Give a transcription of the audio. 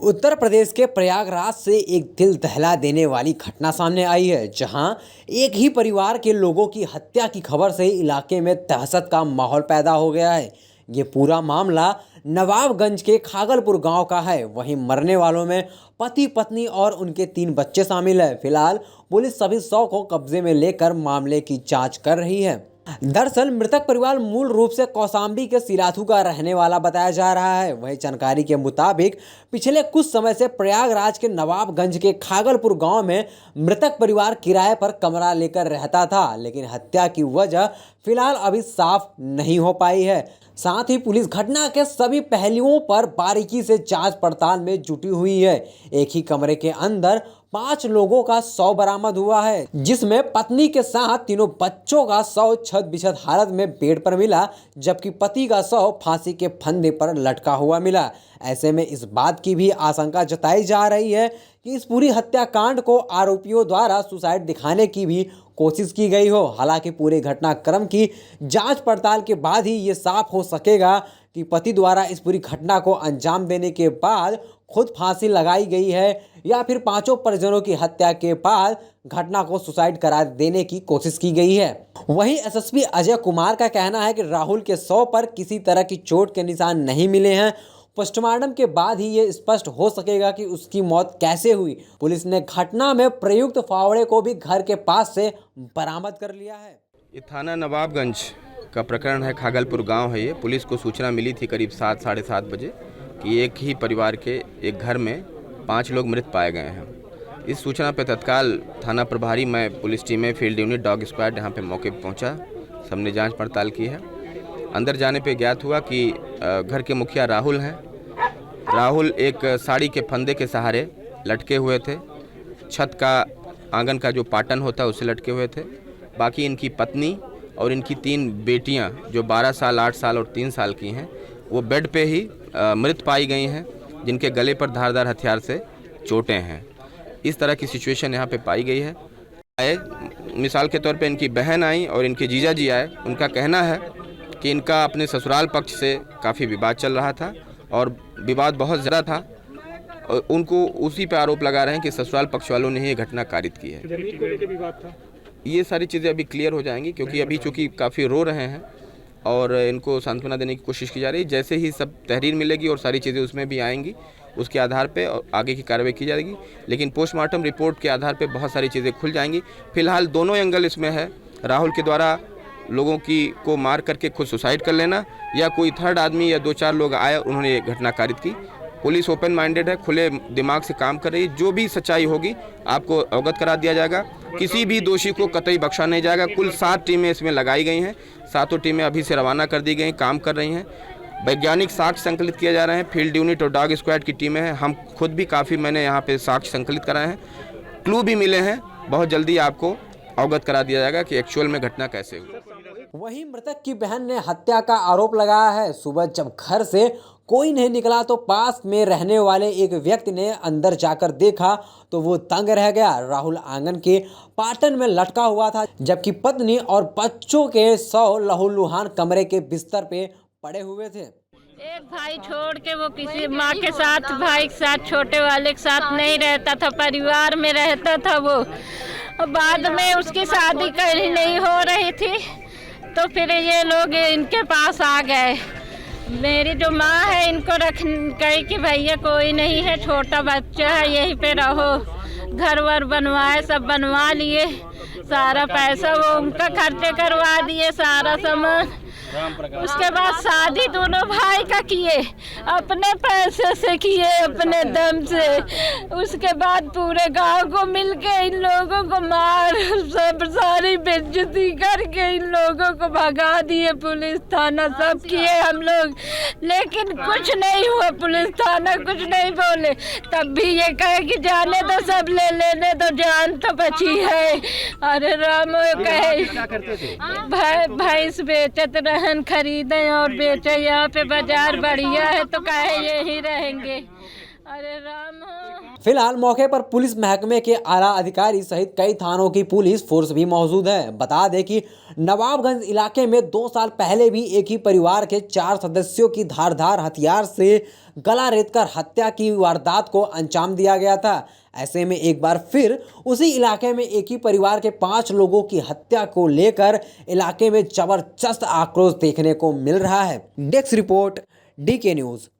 उत्तर प्रदेश के प्रयागराज से एक दिल दहला देने वाली घटना सामने आई है, जहां एक ही परिवार के लोगों की हत्या की खबर से इलाके में दहशत का माहौल पैदा हो गया है। ये पूरा मामला नवाबगंज के खागलपुर गांव का है। वहीं मरने वालों में पति, पत्नी और उनके 3 बच्चे शामिल हैं। फिलहाल पुलिस सभी शव को कब्जे में लेकर मामले की जांच कर रही है। दरअसल मृतक परिवार मूल रूप से कौशाम्बी के सिलाथू का रहने वाला बताया जा रहा है। वही जानकारी के मुताबिक पिछले कुछ समय से प्रयागराज के नवाबगंज के खागलपुर गांव में मृतक परिवार किराए पर कमरा लेकर रहता था, लेकिन हत्या की वजह फिलहाल अभी साफ नहीं हो पाई है। साथ ही पुलिस घटना के सभी पहलुओं पर बारीकी से जांच पड़ताल में जुटी हुई है। एक ही कमरे के अंदर 5 लोगों का शव बरामद हुआ है, जिसमें पत्नी के साथ 3 बच्चों का शव छत बिछत हालत में बेड पर मिला, जबकि पति का शव फांसी के फंदे पर लटका हुआ मिला। ऐसे में इस बात की भी आशंका जताई जा रही है कि इस पूरी हत्याकांड को आरोपियों द्वारा सुसाइड दिखाने की भी कोशिश की गई हो। हालांकि पूरे घटनाक्रम की जांच पड़ताल के बाद ही ये साफ हो सकेगा कि पति द्वारा इस पूरी घटना को अंजाम देने के बाद खुद फांसी लगाई गई है या फिर 5 परिजनों की हत्या के बाद घटना को सुसाइड करार देने की कोशिश की गई है। वहीं एसएसपी अजय कुमार का कहना है कि राहुल के शव पर किसी तरह की चोट के निशान नहीं मिले हैं। पोस्टमार्टम के बाद ही ये स्पष्ट हो सकेगा कि उसकी मौत कैसे हुई। पुलिस ने घटना में प्रयुक्त फावड़े को भी घर के पास से बरामद कर लिया है। ये थाना नवाबगंज का प्रकरण है, खागलपुर गांव है। ये पुलिस को सूचना मिली थी करीब 7 साढ़े 7 बजे कि एक ही परिवार के एक घर में 5 लोग मृत पाए गए हैं। इस सूचना पर तत्काल थाना प्रभारी, मैं, पुलिस टीमें, फील्ड यूनिट, डॉग स्क्वाड यहाँ पे मौके पर पहुँचा। सबने जांच पड़ताल की है। अंदर जाने पे ज्ञात हुआ कि घर के मुखिया राहुल हैं। राहुल एक साड़ी के फंदे के सहारे लटके हुए थे। छत का, आंगन का जो पाटन होता है उससे लटके हुए थे। बाकी इनकी पत्नी और इनकी 3 बेटियां जो 12 साल, 8 साल और 3 साल की हैं, वो बेड पे ही मृत पाई गई हैं, जिनके गले पर धारदार हथियार से चोटें हैं। इस तरह की सिचुएशन यहाँ पे पाई गई है। मिसाल के तौर पे इनकी बहन आई और इनके जीजा जी आए। उनका कहना है कि इनका अपने ससुराल पक्ष से काफ़ी विवाद चल रहा था और विवाद बहुत ज़्यादा था, और उनको उसी पे आरोप लगा रहे हैं कि ससुराल पक्ष वालों ने ये घटना कारित की है। ये सारी चीज़ें अभी क्लियर हो जाएंगी, क्योंकि अभी चूँकि काफ़ी रो रहे हैं और इनको सांत्वना देने की कोशिश की जा रही है। जैसे ही सब तहरीर मिलेगी और सारी चीज़ें उसमें भी आएंगी, उसके आधार पे और आगे की कार्रवाई की जाएगी। लेकिन पोस्टमार्टम रिपोर्ट के आधार पे बहुत सारी चीज़ें खुल जाएंगी। फिलहाल दोनों एंगल इसमें है। राहुल के द्वारा लोगों को मार करके खुद सुसाइड कर लेना, या कोई थर्ड आदमी या 2-4 लोग आए और उन्होंने ये घटना कारित की। पुलिस ओपन माइंडेड है, खुले दिमाग से काम कर रही है। जो भी सच्चाई होगी आपको अवगत करा दिया जाएगा। किसी भी दोषी को कतई बख्शा नहीं जाएगा। कुल 7 टीमें इसमें लगाई गई हैं। 7 टीमें अभी से रवाना कर दी गई, काम कर रही हैं। वैज्ञानिक साक्ष्य संकलित किए जा रहे हैं। फील्ड यूनिट और डॉग स्क्वाड की टीमें हैं। हम खुद भी काफ़ी, मैंने यहाँ पे साक्ष्य संकलित कराए हैं। क्लू भी मिले हैं। बहुत जल्दी आपको अवगत करा दिया जाएगा कि एक्चुअल में घटना कैसे हुई। वहीं मृतक की बहन ने हत्या का आरोप लगाया है। सुबह जब घर से कोई नहीं निकला तो पास में रहने वाले एक व्यक्ति ने अंदर जाकर देखा तो वो दंग रह गया। राहुल आंगन के पाटन में लटका हुआ था, जबकि पत्नी और बच्चों के शव लहूलुहान कमरे के बिस्तर पे पड़े हुए थे। एक भाई छोड़ के वो किसी माँ के साथ, भाई के साथ, छोटे वाले के साथ नहीं रहता था, परिवार में रहता था वो। बाद में उसकी शादी कहीं नहीं हो रही थी तो फिर ये लोग इनके पास आ गए। मेरी जो माँ है इनको रख गई कि भैया कोई नहीं है, छोटा बच्चा है, यहीं पे रहो। घर वर बनवाए, सब बनवा लिए, सारा पैसा वो उनका खर्चे करवा दिए, सारा सामान। उसके बाद शादी दोनों भाई का किए, अपने पैसे से किए, अपने दम से। उसके बाद पूरे गांव को मिलके इन लोगों को मार, सब सारी बेइज्जती करके इन लोगों को भगा दिए। पुलिस थाना सब किए हम लोग, लेकिन कुछ नहीं हुआ। पुलिस थाना कुछ नहीं बोले। तब भी ये कहे कि जाने दो, सब ले लेने दो, जान तो बची है। अरे राम कहे भैंस बेचत रहन, खरीदें और बेचे, यहाँ पे बाजार बढ़िया है तो कहे यही रहेंगे। अरे राम। फिलहाल मौके पर पुलिस महकमे के आला अधिकारी सहित कई थानों की पुलिस फोर्स भी मौजूद है। बता दें कि नवाबगंज इलाके में 2 साल पहले भी एक ही परिवार के 4 सदस्यों की धारदार हथियार से गला रेतकर हत्या की वारदात को अंजाम दिया गया था। ऐसे में एक बार फिर उसी इलाके में एक ही परिवार के 5 लोगों की हत्या को लेकर इलाके में जबरदस्त आक्रोश देखने को मिल रहा है। Desk report DK news.